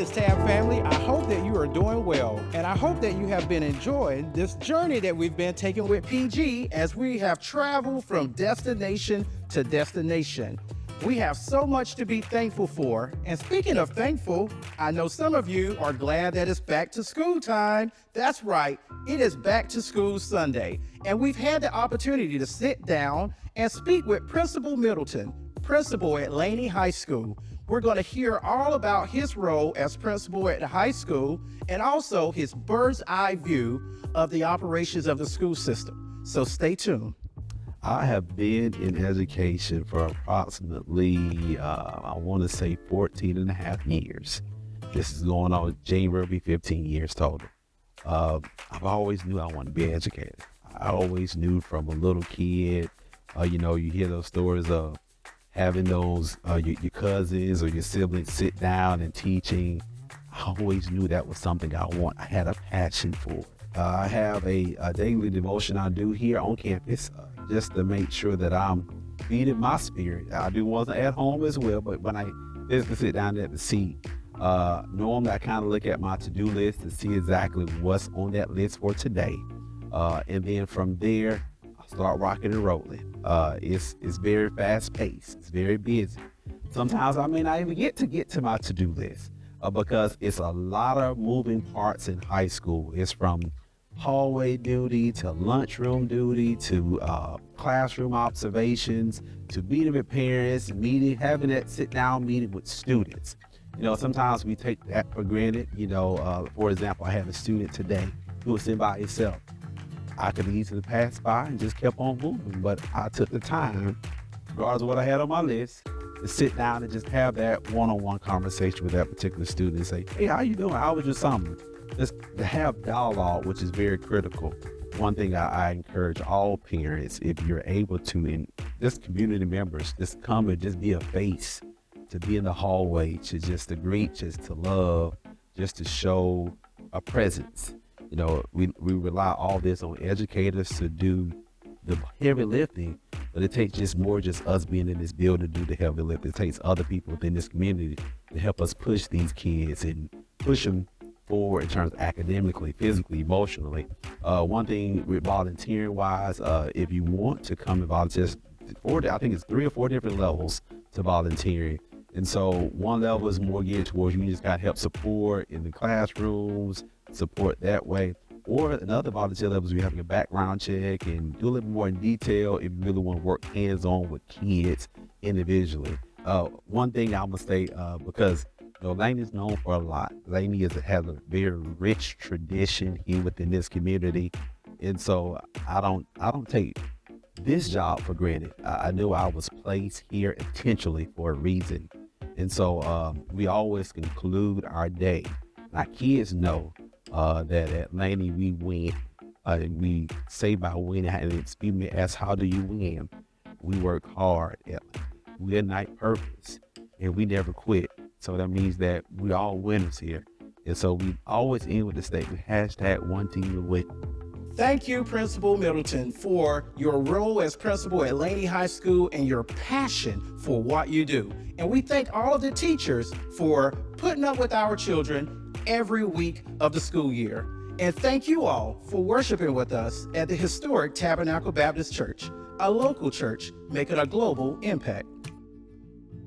Baptist Tab family, I hope that you are doing well, and I hope that you have been enjoying this journey that we've been taking with PG as we have traveled from destination to destination. We have so much to be thankful for, and speaking of thankful, I know some of you are glad that it's back to school time. That's right, it is Back to School Sunday, and we've had the opportunity to sit down and speak with Principal Middleton, principal at Laney High School. We're going to hear all about his role as principal at the high school and also his bird's eye view of the operations of the school system. So stay tuned. I have been in education for approximately, I want to say 14 and a half years. This is going on January, will be 15 years total. I've always knew I wanted to be an educator. I always knew from a little kid, you hear those stories of having those, your cousins or your siblings sit down and teaching. I always knew that was something I had a passion for. I have a daily devotion I do here on campus just to make sure that I'm feeding my spirit. I do ones at home as well, but when I physically sit down at the seat, normally I kind of look at my to-do list to see exactly what's on that list for today. And then from there, start rocking and rolling. It's very fast paced. It's very busy. Sometimes I may not even get to my to-do list because it's a lot of moving parts in high school. It's from hallway duty to lunchroom duty to classroom observations to meeting with parents, having that sit-down meeting with students. Sometimes we take that for granted. For example, I had a student today who was sitting by himself. I could easily pass by and just kept on moving, but I took the time, regardless of what I had on my list, to sit down and just have that one-on-one conversation with that particular student and say, hey, how you doing? How was your summer? Just to have dialogue, which is very critical. One thing I encourage all parents, if you're able to, and just community members, just come and just be a face, to be in the hallway, to greet, just to love, just to show a presence. We rely all this on educators to do the heavy lifting, but it takes just us being in this building to do the heavy lifting. It takes other people within this community to help us push these kids and push them forward in terms of academically, physically, emotionally. One thing with volunteering wise, if you want to come and volunteer, I think it's 3 or 4 different levels to volunteering. And so one level is more geared towards you just got to help support in the classrooms, support that way. Or another volunteer level is we having a background check and do a little more in detail if you really want to work hands-on with kids individually. One thing I'm gonna say, because Laney is known for a lot. Laney has a very rich tradition here within this community, and so I don't take this job for granted. I knew I was placed here intentionally for a reason, and so we always conclude our day. Our kids know that at Laney we win. We say by winning, and it's people ask, how do you win? We work hard. We ignite purpose, and we never quit. So that means that we all winners here. And so we always end with the statement, #one team to win. Thank you, Principal Middleton, for your role as principal at Laney High School and your passion for what you do. And we thank all of the teachers for putting up with our children every week of the school year. And thank you all for worshiping with us at the historic Tabernacle Baptist Church, a local church making a global impact.